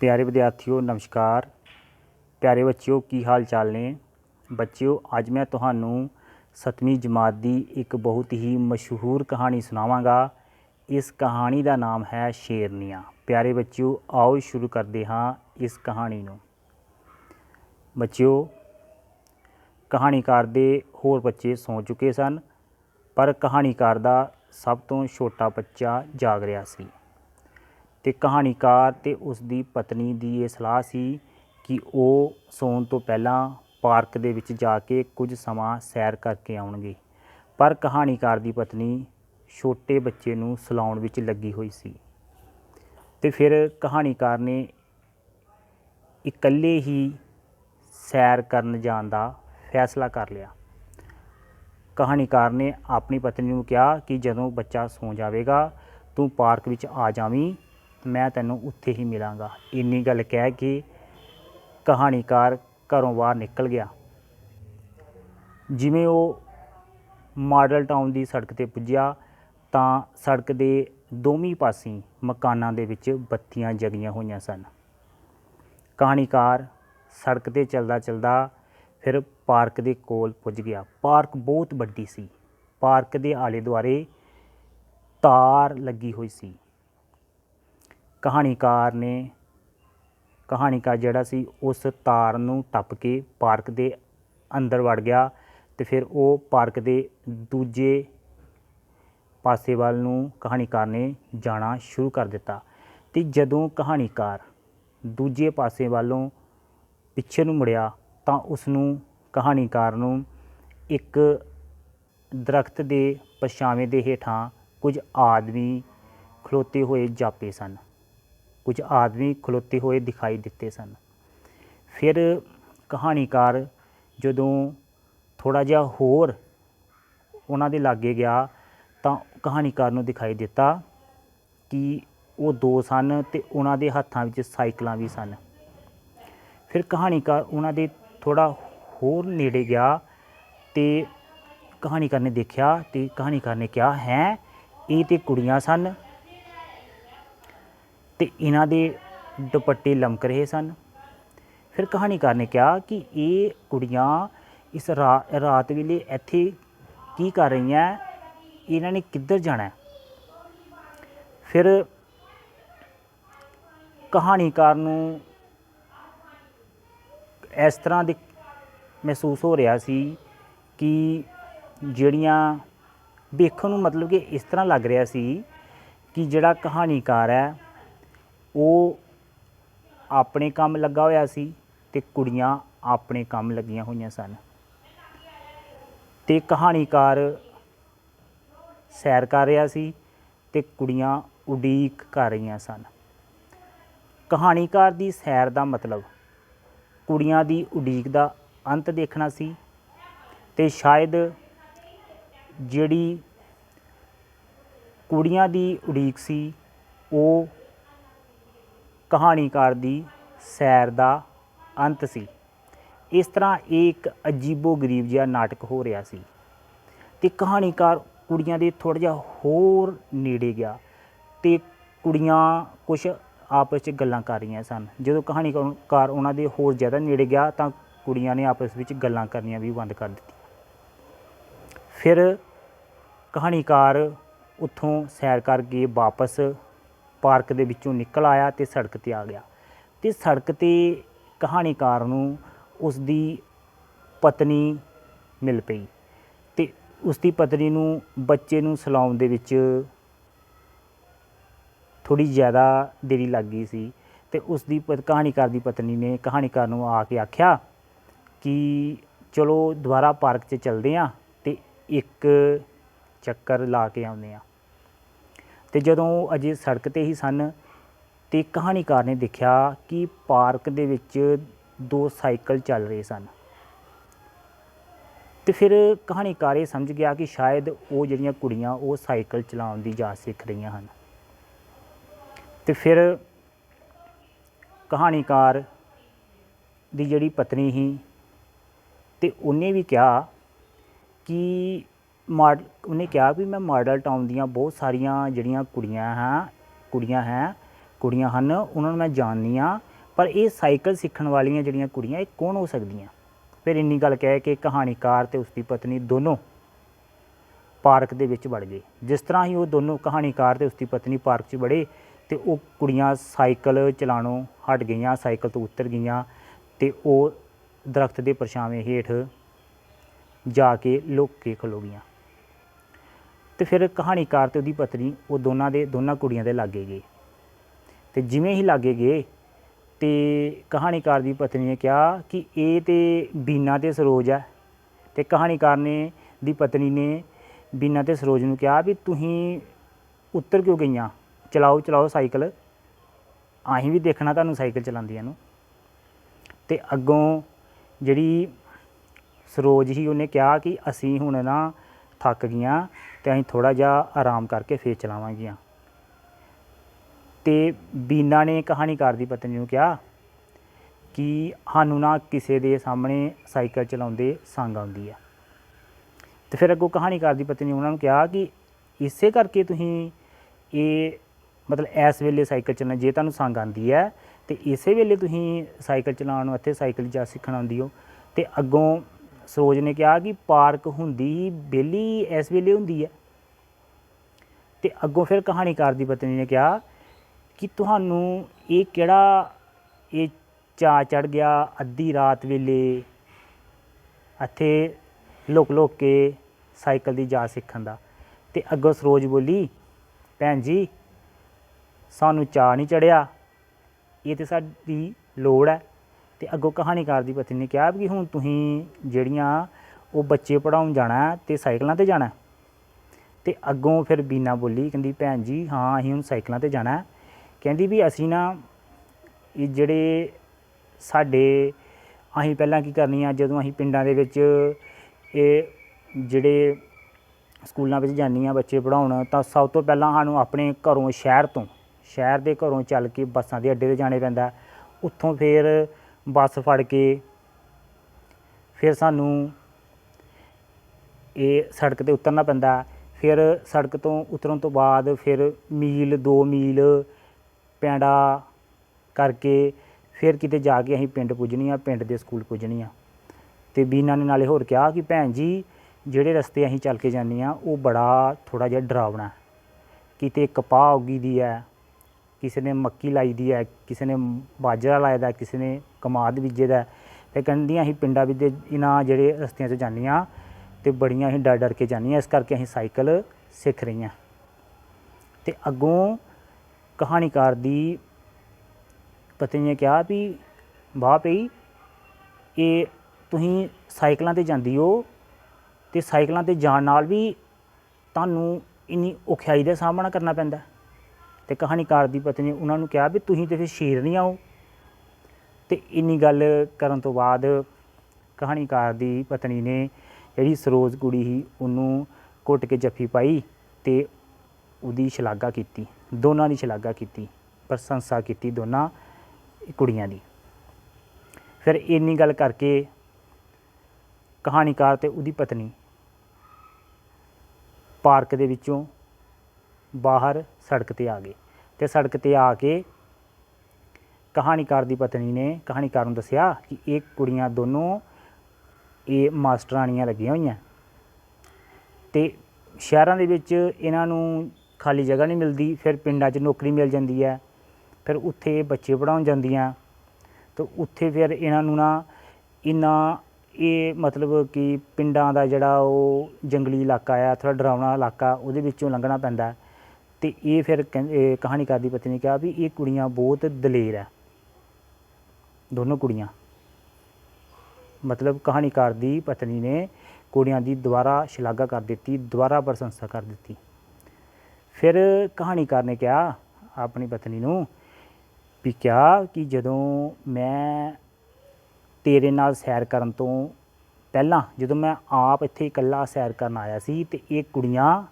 प्यारे विद्यार्थियों नमस्कार। प्यारे बच्चों की हाल चाल ने। बच्चों अज मैं तुहानू 7वीं जमात की एक बहुत ही मशहूर कहानी सुनावांगा। इस कहानी का नाम है शेरनियाँ। प्यारे बच्चों आओ शुरू करते हाँ इस कहानी नू। बच्चों कहानीकार दे होर बच्चे सौ चुके सन, पर कहानीकार दा सब तो छोटा बच्चा जाग रहा सी। ते कहानीकार ते उसकी पत्नी की ये सलाह सी कि वो सौन तो पहला पार्क दे विच जाके कुछ समा सैर करके आउणगे, पर कहानीकार की पत्नी छोटे बच्चे नूं सुलाउण विच लगी हुई सी। ते फिर कहानीकार ने इकल्ले ही सैर करन जाण दा फैसला कर लिया। कहानीकार ने अपनी पत्नी नूं कहा कि जदों बच्चा सौ जाएगा तू पार्क विच आ जावीं, मैं तैनूं उत्थे ही मिलांगा। इन्नी गल कह के कहानीकार घरों बाहर निकल गया। जिवें वो मॉडल टाउन की सड़क ते पुज्जा तां सड़क के दोवें पासें मकानां दे विच बत्तियां जगियां होईयां सन। कहानीकार सड़क ते चलदा चलदा फिर पार्क दे कोल पुज गया। पार्क बहुत वड्डी सी। पार्क दे आले दुआले तार लगी हुई सी। कहानीकार जिहड़ा सी उस तार नूं टप के पार्क दे अंदर वड़ गया। तो फिर वो पार्क दे दूजे पासे वाल नूं कहानीकार ने जाना शुरू कर दिता। तो जदों कहानीकार दूजे पासे वालों पिछे नूं मुड़िया तां उसनूं कहानीकार नूं एक दरख्त दे पछावें दे हेठां कुछ आदमी खलोते हुए जापे सन। कुछ आदमी खलोते हुए दिखाई दिते सन। फिर कहानीकार जदों थोड़ा जिहा होर उन्हां दे लागे गया तां कहानीकार नूं दिखाई दिता कि वो दो सन ते उन्हां दे हत्थां विच साइकलां भी सन। फिर कहानीकार उन्हां दे थोड़ा होर नेड़े गया ते कहानीकार ने देखा ते कहानीकार ने कहा है ये तो कुड़ियां सन ते इन्हां दे दुपट्टे लमक रहे सन। फिर कहानीकार ने कहा कि ये कुड़ियां इस रात वेले इत्थे की कर रही हैं, इन्हां ने किधर जाना है। फिर कहानीकार नूं इस तरह दे महसूस हो रहा सी कि ਜਿਹੜੀਆਂ ਵੇਖਣ ਨੂੰ मतलब कि इस तरह लग रहा सी कि ਜਿਹੜਾ कहानीकार है वो अपने काम लगा होया सी ते कुड़ियां अपने काम लगियां होईयां सन। ते कहानीकार सैर कर रहा सी ते कुड़ियां उड़ीक कर रही सन। कहानीकार दी सैर का मतलब कुड़ियां दी उड़ीक का अंत देखना सी ते शायद जिहड़ी कुड़ियां दी उड़ीक सी वो कहानीकार दी सैर का अंत सी। इस तरह एक अजीबो गरीब जिहा नाटक हो रहा सी। ते कहानीकार कुड़ियां दे थोड़ा जिहा होर नेड़े गया ते कुड़ियां कुछ आपस च गल्लां कर रही सन। जदों कहानीकार उन्हां दे होर ज़्यादा नेड़े गया तां कुड़ियां ने आपस विच गल्लां करनियां भी बंद कर दित्तियां। फिर कहानीकार उत्थों सैर करके वापस पार्क दे विचों निकल आया तो सड़क ते आ गया। तो सड़क ते कहानीकार नूं उसदी पत्नी मिल पई ते उसदी पत्नी नूं बच्चे नूं सुलाउण दे विच थोड़ी ज़्यादा देरी लग गई सी। ते उसदी कहानीकार दी पत्नी ने कहानीकार नूं आके आख्या कि चलो दोबारा पार्क च चलदे आं ते एक चक्कर ला के आउंदे आं। ते जदों अजे सड़क ते ही सन ते कहानीकार ने देखा कि पार्क दे विच दो साइकिल चल रहे सन। तो फिर कहानीकार ये समझ गया कि शायद वो जिहड़ियां कुड़ियां वो साइकिल चलाउण दी जाच सीख रही हन। तो फिर कहानीकार दी जिहड़ी पत्नी ही ते उन्हें भी कहा कि उन्हें कहा भी मैं मॉडल टाउन दियां बहुत सारियां जिहड़ियां कुड़ियां हैं उन्होंने मैं जाननी हाँ ਪਰ ਇਹ ਸਾਈਕਲ ਸਿੱਖਣ ਵਾਲੀਆਂ ਜਿਹੜੀਆਂ ਕੁੜੀਆਂ ਇਹ ਕੌਣ ਹੋ ਸਕਦੀਆਂ। ਫਿਰ ਇੰਨੀ ਗੱਲ ਕਹਿ ਕੇ ਕਹਾਣੀਕਾਰ ਤੇ ਉਸਦੀ ਪਤਨੀ ਦੋਨੋਂ ਪਾਰਕ ਦੇ ਵਿੱਚ ਵੜ ਗਏ। ਜਿਸ ਤਰ੍ਹਾਂ ਹੀ ਉਹ ਦੋਨੋਂ ਕਹਾਣੀਕਾਰ ਤੇ ਉਸਦੀ ਪਤਨੀ ਪਾਰਕ 'ਚ ਵੜੇ ਤੇ ਉਹ ਕੁੜੀਆਂ ਸਾਈਕਲ ਚਲਾਣੋਂ ਹਟ ਗਈਆਂ, ਸਾਈਕਲ ਤੋਂ ਉਤਰ ਗਈਆਂ ਤੇ ਉਹ ਦਰਖਤ ਦੇ ਪਰਛਾਵੇਂ ਹੇਠ ਜਾ ਕੇ ਲੁਕ ਕੇ ਖਲੋ ਗਈਆਂ। ਤੇ ਫਿਰ ਕਹਾਣੀਕਾਰ ਤੇ ਉਹਦੀ ਪਤਨੀ ਉਹ ਦੋਨਾਂ ਕੁੜੀਆਂ ਦੇ ਲਾਗੇ ਗਏ ਤੇ ਜਿਵੇਂ ਹੀ ਲਾਗੇ ਗਏ ਤੇ ਕਹਾਣੀਕਾਰ ਦੀ ਪਤਨੀ ਨੇ ਕਿਹਾ ਕਿ ਇਹ ਤੇ ਬੀਨਾ ਤੇ ਸਰੋਜ ਹੈ। ਤੇ ਕਹਾਣੀਕਾਰ ਨੇ ਦੀ ਪਤਨੀ ਨੇ ਬੀਨਾ ਤੇ ਸਰੋਜ ਨੂੰ ਕਿਹਾ ਵੀ ਤੁਸੀਂ ਉੱਤਰ ਕਿਉਂ ਗਈਆਂ, ਚਲਾਓ ਸਾਈਕਲ, ਅਸੀਂ ਵੀ ਦੇਖਣਾ ਤੁਹਾਨੂੰ ਸਾਈਕਲ ਚਲਾਉਂਦੀਆਂ ਨੂੰ। ਤੇ ਅੱਗੋਂ ਜਿਹੜੀ ਸਰੋਜ ਸੀ ਉਹਨੇ ਕਿਹਾ ਕਿ ਅਸੀਂ ਹੁਣ ਨਾ ਥੱਕ ਗਈਆਂ ਤੇ ਅਸੀਂ ਥੋੜ੍ਹਾ ਜਿਹਾ ਆਰਾਮ ਕਰਕੇ ਫੇਰ ਚਲਾਵਾਂਗੀਆਂ। ਤੇ ਬੀਨਾ ਨੇ ਕਹਾਣੀਕਾਰ ਦੀ ਪਤਨੀ ਨੂੰ ਕਿਹਾ ਕਿ ਸਾਨੂੰ ਨਾ ਕਿਸੇ ਦੇ ਸਾਹਮਣੇ ਸਾਈਕਲ ਚਲਾਉਂਦੇ ਸੰਗ ਆਉਂਦੀ ਹੈ। ਤੇ ਫਿਰ ਅੱਗੋਂ ਕਹਾਣੀਕਾਰ ਦੀ ਪਤਨੀ ਨੇ ਉਹਨਾਂ ਨੂੰ ਕਿਹਾ ਕਿ ਇਸੇ ਕਰਕੇ ਤੁਸੀਂ ਇਹ ਮਤਲਬ ਇਸ ਵੇਲੇ ਸਾਈਕਲ ਚੱਲਣਾ, ਜੇ ਤੁਹਾਨੂੰ ਸੰਗ ਆਉਂਦੀ ਹੈ ਤੇ ਇਸੇ ਵੇਲੇ ਤੁਸੀਂ ਸਾਈਕਲ ਚਲਾਉਣ ਨੂੰ ਇੱਥੇ ਸਾਈਕਲ ਜਾ ਸਿੱਖਣ ਆਉਂਦੀ ਹੋ। ਤੇ ਅੱਗੋਂ ਸਰੋਜ ਨੇ ਕਿਹਾ ਕਿ ਪਾਰਕ ਹੁੰਦੀ ਵਿਹਲੀ ਇਸ ਵੇਲੇ ਹੁੰਦੀ ਹੈ। ਤੇ ਅੱਗੋਂ ਫਿਰ ਕਹਾਣੀਕਾਰ ਦੀ ਪਤਨੀ ਨੇ ਕਿਹਾ ਕਿ ਤੁਹਾਨੂੰ ਇਹ ਕਿਹੜਾ ਇਹ ਚਾਅ ਚੜ੍ਹ ਗਿਆ ਅੱਧੀ ਰਾਤ ਵੇਲੇ ਇੱਥੇ ਲੁਕ ਕੇ ਸਾਈਕਲ ਦੀ ਜਾ ਸਿੱਖਣ ਦਾ। ਤੇ ਅੱਗੋਂ ਸਰੋਜ ਬੋਲੀ, ਭੈਣ ਜੀ ਸਾਨੂੰ ਚਾਅ ਨਹੀਂ ਚੜ੍ਹਿਆ, ਇਹ ਤਾਂ ਸਾਡੀ ਲੋੜ ਹੈ। ਤੇ ਅੱਗੋਂ ਕਹਾਣੀਕਾਰ ਦੀ ਪਤਨੀ ਨੇ ਕਿਹਾ ਵੀ ਹੁਣ ਤੁਸੀਂ ਜਿਹੜੀਆਂ ਉਹ ਬੱਚੇ ਪੜ੍ਹਾਉਣ ਜਾਣਾ ਤੇ ਸਾਈਕਲਾਂ 'ਤੇ ਜਾਣਾ। ਤੇ ਅੱਗੋਂ ਫਿਰ ਬੀਨਾ ਬੋਲੀ, ਕਹਿੰਦੀ ਭੈਣ ਜੀ ਹਾਂ ਅਸੀਂ ਹੁਣ ਸਾਈਕਲਾਂ 'ਤੇ ਜਾਣਾ। ਕਹਿੰਦੀ ਵੀ ਅਸੀਂ ਨਾ ਇਹ ਜਿਹੜੇ ਸਾਡੇ ਅਸੀਂ ਪਹਿਲਾਂ ਕੀ ਕਰਨੀ ਆ, ਜਦੋਂ ਅਸੀਂ ਪਿੰਡਾਂ ਦੇ ਵਿੱਚ ਇਹ ਜਿਹੜੇ ਸਕੂਲਾਂ ਵਿੱਚ ਜਾਂਦੀਆਂ ਬੱਚੇ ਪੜ੍ਹਾਉਣ ਤਾਂ ਸਭ ਤੋਂ ਪਹਿਲਾਂ ਸਾਨੂੰ ਆਪਣੇ ਘਰੋਂ ਸ਼ਹਿਰ ਦੇ ਘਰੋਂ ਚੱਲ ਕੇ ਬੱਸਾਂ ਦੇ ਅੱਡੇ 'ਤੇ ਜਾਣੇ ਪੈਂਦਾ। ਉੱਥੋਂ ਫਿਰ ਬੱਸ ਫੜ ਕੇ ਫਿਰ ਸਾਨੂੰ ਇਹ ਸੜਕ 'ਤੇ ਉਤਰਨਾ ਪੈਂਦਾ। ਫਿਰ ਸੜਕ ਤੋਂ ਉਤਰਨ ਤੋਂ ਬਾਅਦ ਫਿਰ ਮੀਲ 2 ਮੀਲ ਪੈਂਡਾ ਕਰਕੇ ਫਿਰ ਕਿਤੇ ਜਾ ਕੇ ਅਸੀਂ ਪਿੰਡ ਪੁੱਜਣੀ ਆ, ਪਿੰਡ ਦੇ ਸਕੂਲ ਪੁੱਜਣੀ ਆ। ਤੇ ਬੀਨਾ ਨੇ ਨਾਲੇ ਹੋਰ ਕਿਹਾ ਕਿ ਭੈਣ ਜੀ ਜਿਹੜੇ ਰਸਤੇ ਅਸੀਂ ਚੱਲ ਕੇ ਜਾਂਦੇ ਹਾਂ ਉਹ ਬੜਾ ਥੋੜ੍ਹਾ ਜਿਹਾ ਡਰਾਵਣਾ, ਕਿਤੇ ਕਪਾਹ ਉੱਗੀ ਦੀ ਹੈ, ਕਿਸੇ ਨੇ ਮੱਕੀ ਲਾਈ ਦੀ ਹੈ, ਕਿਸੇ ਨੇ ਬਾਜਰਾ ਲਾਇਆ ਦਾ, ਕਿਸੇ ਨੇ ਕਮਾਦ ਬੀਜੇ ਦਾ। ਅਤੇ ਕਹਿੰਦੀਆਂ ਅਸੀਂ ਪਿੰਡਾਂ ਵਿੱਚ ਇਹਨਾਂ ਜਿਹੜੇ ਰਸਤਿਆਂ 'ਚ ਜਾਂਦੀਆਂ ਅਤੇ ਬੜੀਆਂ ਅਸੀਂ ਡਰ ਕੇ ਜਾਂਦੀਆਂ, ਇਸ ਕਰਕੇ ਅਸੀਂ ਸਾਈਕਲ ਸਿੱਖ ਰਹੀਆਂ। ਅਤੇ ਅੱਗੋਂ ਕਹਾਣੀਕਾਰ ਦੀ ਪਤਨੀ ਨੇ ਕਿਹਾ ਵੀ ਵਾਹ ਭਈ ਇਹ ਤੁਸੀਂ ਸਾਈਕਲਾਂ 'ਤੇ ਜਾਂਦੀ ਹੋ ਅਤੇ ਸਾਈਕਲਾਂ 'ਤੇ ਜਾਣ ਨਾਲ ਵੀ ਤੁਹਾਨੂੰ ਇੰਨੀ ਔਖਿਆਈ ਦਾ ਸਾਹਮਣਾ ਕਰਨਾ ਪੈਂਦਾ। ਅਤੇ ਕਹਾਣੀਕਾਰ ਦੀ ਪਤਨੀ ਨੇ ਉਹਨਾਂ ਨੂੰ ਕਿਹਾ ਵੀ ਤੁਸੀਂ ਤਾਂ ਫਿਰ ਸ਼ੇਰਨੀਆਂ ਹੋ। ਅਤੇ ਇੰਨੀ ਗੱਲ ਕਰਨ ਤੋਂ ਬਾਅਦ ਕਹਾਣੀਕਾਰ ਦੀ ਪਤਨੀ ਨੇ ਜਿਹੜੀ ਸਰੋਜ ਕੁੜੀ ਸੀ ਉਹਨੂੰ ਘੁੱਟ ਕੇ ਜੱਫੀ ਪਾਈ ਅਤੇ ਉਹਦੀ ਸ਼ਲਾਘਾ ਕੀਤੀ, ਦੋਨਾਂ ਦੀ ਸ਼ਲਾਘਾ ਕੀਤੀ, ਪ੍ਰਸ਼ੰਸਾ ਕੀਤੀ ਦੋਨਾਂ ਕੁੜੀਆਂ ਦੀ। ਫਿਰ ਇੰਨੀ ਗੱਲ ਕਰਕੇ ਕਹਾਣੀਕਾਰ ਅਤੇ ਉਹਦੀ ਪਤਨੀ ਪਾਰਕ ਦੇ ਵਿੱਚੋਂ ਬਾਹਰ ਸੜਕ 'ਤੇ ਆ ਗਏ। ਅਤੇ ਸੜਕ 'ਤੇ ਆ ਕੇ ਕਹਾਣੀਕਾਰ ਦੀ ਪਤਨੀ ਨੇ ਕਹਾਣੀਕਾਰ ਨੂੰ ਦੱਸਿਆ ਕਿ ਇਹ ਕੁੜੀਆਂ ਦੋਨੋਂ ਇਹ ਮਾਸਟਰਾਣੀਆਂ ਲੱਗੀਆਂ ਹੋਈਆਂ ਅਤੇ ਸ਼ਹਿਰਾਂ ਦੇ ਵਿੱਚ ਇਹਨਾਂ ਨੂੰ ਖਾਲੀ ਜਗ੍ਹਾ ਨਹੀਂ ਮਿਲਦੀ, ਫਿਰ ਪਿੰਡਾਂ 'ਚ ਨੌਕਰੀ ਮਿਲ ਜਾਂਦੀ ਹੈ, ਫਿਰ ਉੱਥੇ ਬੱਚੇ ਪੜ੍ਹਾਉਣ ਜਾਂਦੀਆਂ ਅਤੇ ਉੱਥੇ ਫਿਰ ਇਹਨਾਂ ਨੂੰ ਨਾ ਇੰਨਾ ਇਹ ਮਤਲਬ ਕਿ ਪਿੰਡਾਂ ਦਾ ਜਿਹੜਾ ਉਹ ਜੰਗਲੀ ਇਲਾਕਾ ਆ, ਥੋੜ੍ਹਾ ਡਰਾਵਣਾ ਇਲਾਕਾ, ਉਹਦੇ ਵਿੱਚੋਂ ਲੰਘਣਾ ਪੈਂਦਾ। ਅਤੇ ਇਹ ਫਿਰ ਕਹਾਣੀਕਾਰ ਦੀ ਪਤਨੀ ਨੇ ਕਿਹਾ ਵੀ ਇਹ ਕੁੜੀਆਂ ਬਹੁਤ ਦਲੇਰ ਹੈ, ਦੋਨੋਂ ਕੁੜੀਆਂ। ਮਤਲਬ ਕਹਾਣੀਕਾਰ ਦੀ ਪਤਨੀ ਨੇ ਕੁੜੀਆਂ ਦੀ ਦੁਬਾਰਾ ਸ਼ਲਾਘਾ ਕਰ ਦਿੱਤੀ, ਦੁਬਾਰਾ ਪ੍ਰਸ਼ੰਸਾ ਕਰ ਦਿੱਤੀ। ਫਿਰ ਕਹਾਣੀਕਾਰ ਨੇ ਕਿਹਾ ਆਪਣੀ ਪਤਨੀ ਨੂੰ ਵੀ ਕਿਹਾ ਕਿ ਜਦੋਂ ਮੈਂ ਤੇਰੇ ਨਾਲ ਸੈਰ ਕਰਨ ਤੋਂ ਪਹਿਲਾਂ ਜਦੋਂ ਮੈਂ ਆਪ ਇੱਥੇ ਇਕੱਲਾ ਸੈਰ ਕਰਨ ਆਇਆ ਸੀ ਅਤੇ ਇਹ ਕੁੜੀਆਂ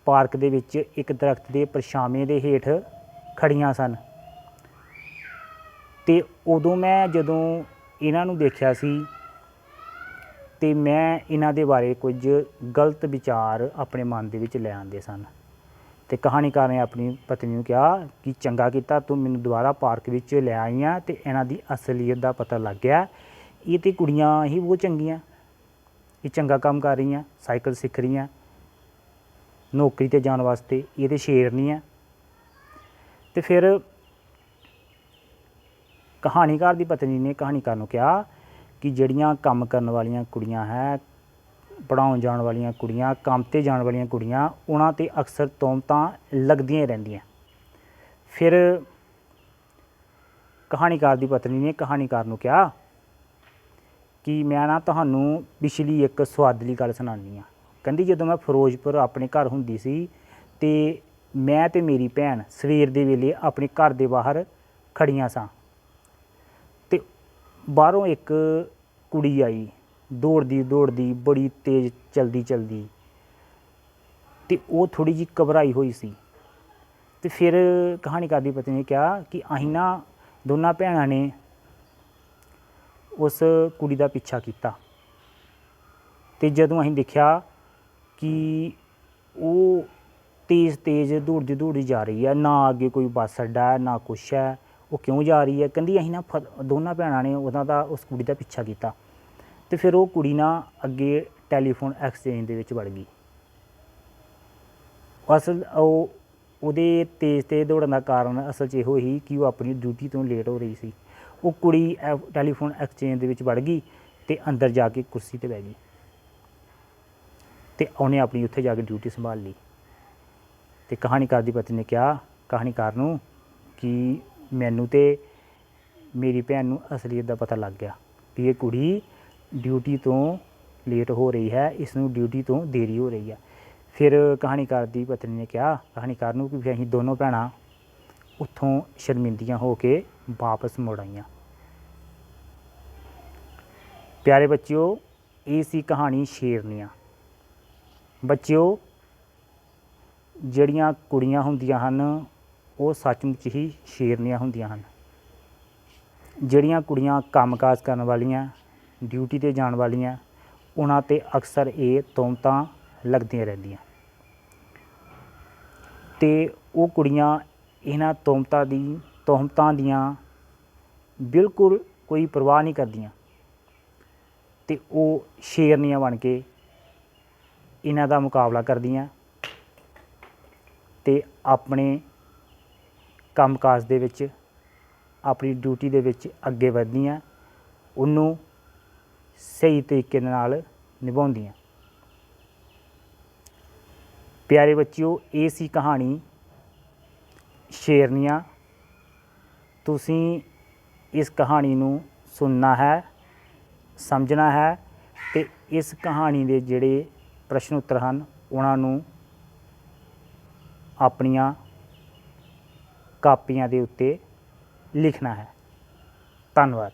ਪਾਰਕ ਦੇ ਵਿੱਚ ਇੱਕ ਦਰਖਤ ਦੇ ਪਰਛਾਵੇਂ ਦੇ ਹੇਠ ਖੜੀਆਂ ਸਨ ਅਤੇ ਉਦੋਂ ਮੈਂ ਜਦੋਂ ਇਹਨਾਂ ਨੂੰ ਦੇਖਿਆ ਸੀ ਅਤੇ ਮੈਂ ਇਹਨਾਂ ਦੇ ਬਾਰੇ ਕੁਝ ਗਲਤ ਵਿਚਾਰ ਆਪਣੇ ਮਨ ਦੇ ਵਿੱਚ ਲੈ ਆਉਂਦੇ ਸਨ ਤੇ ਕਹਾਣੀਕਾਰ ਨੇ ਆਪਣੀ ਪਤਨੀ ਨੂੰ ਕਿਹਾ ਕਿ ਚੰਗਾ ਕੀਤਾ ਤੂੰ ਮੈਨੂੰ ਦੁਬਾਰਾ ਪਾਰਕ ਵਿੱਚ ਲੈ ਆਈ ਆ ਤੇ ਇਹਨਾਂ ਦੀ ਅਸਲੀਅਤ ਦਾ ਪਤਾ ਲੱਗ ਗਿਆ। ਇਹ ਤੇ ਕੁੜੀਆਂ ਹੀ ਬਹੁਤ ਚੰਗੀਆਂ, ਇਹ ਚੰਗਾ ਕੰਮ ਕਰ ਰਹੀਆਂ, ਸਾਈਕਲ ਸਿੱਖ ਰਹੀਆਂ, ਨੌਕਰੀ ਤੇ ਜਾਣ ਵਾਸਤੇ, ਇਹ ਤੇ ਸ਼ੇਰਨੀ ਆ। ਤੇ ਫਿਰ ਕਹਾਣੀਕਾਰ ਦੀ ਪਤਨੀ ਨੇ ਕਹਾਣੀਕਾਰ ਨੂੰ ਕਿਹਾ ਕਿ ਜਿਹੜੀਆਂ ਕੰਮ ਕਰਨ ਵਾਲੀਆਂ ਕੁੜੀਆਂ ਹੈ, ਪੜ੍ਹਾਉਣ ਜਾਣ ਵਾਲੀਆਂ ਕੁੜੀਆਂ, ਕੰਮ 'ਤੇ ਜਾਣ ਵਾਲੀਆਂ ਕੁੜੀਆਂ, ਉਹਨਾਂ 'ਤੇ ਅਕਸਰ ਤੋਹਮਤਾਂ ਲੱਗਦੀਆਂ ਹੀ ਰਹਿੰਦੀਆਂ। ਫਿਰ ਕਹਾਣੀਕਾਰ ਦੀ ਪਤਨੀ ਨੇ ਕਹਾਣੀਕਾਰ ਨੂੰ ਕਿਹਾ ਕਿ ਮੈਂ ਨਾ ਤੁਹਾਨੂੰ ਪਿਛਲੀ ਇੱਕ ਸੁਆਦਲੀ ਗੱਲ ਸੁਣਾਉਂਦੀ ਹਾਂ। ਕਹਿੰਦੀ ਜਦੋਂ ਮੈਂ ਫਿਰੋਜ਼ਪੁਰ ਆਪਣੇ ਘਰ ਹੁੰਦੀ ਸੀ ਤੇ ਮੈਂ ਤੇ ਮੇਰੀ ਭੈਣ ਸਵੇਰ ਦੇ ਵੇਲੇ ਆਪਣੇ ਘਰ ਦੇ ਬਾਹਰ ਖੜੀਆਂ ਸਾਂ ਤੇ ਬਾਹਰੋਂ ਇੱਕ ਕੁੜੀ ਆਈ ਦੌੜਦੀ ਦੌੜਦੀ, ਬੜੀ ਤੇਜ਼ ਚਲਦੀ ਤੇ ਉਹ ਥੋੜ੍ਹੀ ਜਿਹੀ ਘਬਰਾਈ ਹੋਈ ਸੀ। ਤੇ ਫਿਰ ਕਹਾਣੀਕਾਰ ਦੀ ਪਤਨੀ ਨੇ ਕਿਹਾ ਕਿ ਅਸੀਂ ਨਾ ਦੋਨਾਂ ਭੈਣਾਂ ਨੇ ਉਸ ਕੁੜੀ ਦਾ ਪਿੱਛਾ ਕੀਤਾ ਤੇ ਜਦੋਂ ਅਸੀਂ ਦੇਖਿਆ ਕਿ ਉਹ ਤੇਜ਼ ਦੌੜਦੀ ਜਾ ਰਹੀ ਹੈ, ਨਾ ਅੱਗੇ ਕੋਈ ਬੱਸ ਅੱਡਾ ਹੈ ਨਾ ਕੁਛ ਹੈ, ਉਹ ਕਿਉਂ ਜਾ ਰਹੀ ਹੈ? ਕਹਿੰਦੀ ਅਸੀਂ ਨਾ ਦੋਨਾਂ ਭੈਣਾਂ ਨੇ ਉਸ ਕੁੜੀ ਦਾ ਪਿੱਛਾ ਕੀਤਾ ਤੇ ਫਿਰ ਉਹ ਕੁੜੀ ਨਾ ਅੱਗੇ ਟੈਲੀਫੋਨ ਐਕਸਚੇਂਜ ਦੇ ਵਿੱਚ ਵੜ ਗਈ। ਅਸਲ ਉਹਦੇ ਤੇਜ਼ ਦੌੜਨ ਦਾ ਕਾਰਨ ਅਸਲ 'ਚ ਇਹੋ ਹੀ ਕਿ ਉਹ ਆਪਣੀ ਡਿਊਟੀ ਤੋਂ ਲੇਟ ਹੋ ਰਹੀ ਸੀ। ਉਹ ਕੁੜੀ ਟੈਲੀਫੋਨ ਐਕਸਚੇਂਜ ਦੇ ਵਿੱਚ ਵੜ ਗਈ ਤੇ ਅੰਦਰ ਜਾ ਕੇ ਕੁਰਸੀ 'ਤੇ ਬਹਿ ਗਈ ਤੇ ਉਹਨੇ ਆਪਣੀ ਉੱਥੇ ਜਾ ਕੇ ਡਿਊਟੀ ਸੰਭਾਲ ਲਈ। ਤੇ ਕਹਾਣੀਕਾਰ ਦੀ ਪਤਨੀ ਨੇ ਕਿਹਾ ਕਹਾਣੀਕਾਰ ਨੂੰ ਕਿ ਮੈਨੂੰ ਤੇ ਮੇਰੀ ਭੈਣ ਨੂੰ ਅਸਲੀਅਤ ਦਾ ਪਤਾ ਲੱਗ ਗਿਆ ਕਿ ਇਹ ਕੁੜੀ ਡਿਊਟੀ ਤੋਂ ਲੇਟ ਹੋ ਰਹੀ ਹੈ, ਇਸ ਨੂੰ ਡਿਊਟੀ ਤੋਂ ਦੇਰੀ ਹੋ ਰਹੀ ਹੈ। ਫਿਰ ਕਹਾਣੀਕਾਰ ਦੀ ਪਤਨੀ ਨੇ ਕਿਹਾ ਕਹਾਣੀਕਾਰ ਨੂੰ ਕਿ ਅਸੀਂ ਦੋਨੋਂ ਭੈਣਾਂ ਉੱਥੋਂ ਸ਼ਰਮਿੰਦੀਆਂ ਹੋ ਕੇ ਵਾਪਸ ਮੁੜ ਆਈਆਂ। ਪਿਆਰੇ ਬੱਚਿਓ, ਇਹ ਸੀ ਕਹਾਣੀ ਸ਼ੇਰਨੀਆਂ। ਬੱਚਿਓ, ਜਿਹੜੀਆਂ ਕੁੜੀਆਂ ਹੁੰਦੀਆਂ ਹਨ ਉਹ ਸੱਚਮੁੱਚ ਹੀ ਸ਼ੇਰਨੀਆਂ ਹੁੰਦੀਆਂ ਹਨ। ਜਿਹੜੀਆਂ ਕੁੜੀਆਂ ਕੰਮਕਾਜ ਕਰਨ ਵਾਲੀਆਂ, ਡਿਊਟੀ 'ਤੇ ਜਾਣ ਵਾਲੀਆਂ, ਉਹਨਾਂ 'ਤੇ ਅਕਸਰ ਇਹ ਤੋਹਮਤਾਂ ਲੱਗਦੀਆਂ ਰਹਿੰਦੀਆਂ ਅਤੇ ਉਹ ਕੁੜੀਆਂ ਇਹਨਾਂ ਤੋਹਮਤਾਂ ਦੀਆਂ ਬਿਲਕੁਲ ਕੋਈ ਪਰਵਾਹ ਨਹੀਂ ਕਰਦੀਆਂ ਅਤੇ ਉਹ ਸ਼ੇਰਨੀਆਂ ਬਣ ਕੇ ਇਹਨਾਂ ਦਾ ਮੁਕਾਬਲਾ ਕਰਦੀਆਂ ਅਤੇ ਆਪਣੇ ਕੰਮਕਾਜ ਦੇ ਵਿੱਚ, ਆਪਣੀ ਡਿਊਟੀ ਦੇ ਵਿੱਚ ਅੱਗੇ ਵੱਧਦੀਆਂ, ਉਹਨੂੰ ਸਹੀ ਤਰੀਕੇ ਦੇ ਨਾਲ ਨਿਭਾਉਂਦੀਆਂ। ਪਿਆਰੇ ਬੱਚਿਓ, ਇਹ ਸੀ ਕਹਾਣੀ ਸ਼ੇਰਨੀਆਂ। ਤੁਸੀਂ ਇਸ ਕਹਾਣੀ ਨੂੰ ਸੁਣਨਾ ਹੈ, ਸਮਝਣਾ ਹੈ ਅਤੇ ਇਸ ਕਹਾਣੀ ਦੇ ਜਿਹੜੇ ਪ੍ਰਸ਼ਨ ਉੱਤਰ ਹਨ ਉਹਨਾਂ ਨੂੰ ਆਪਣੀਆਂ ਕਾਪੀਆਂ ਦੇ ਉੱਤੇ ਲਿਖਣਾ ਹੈ। ਧੰਨਵਾਦ।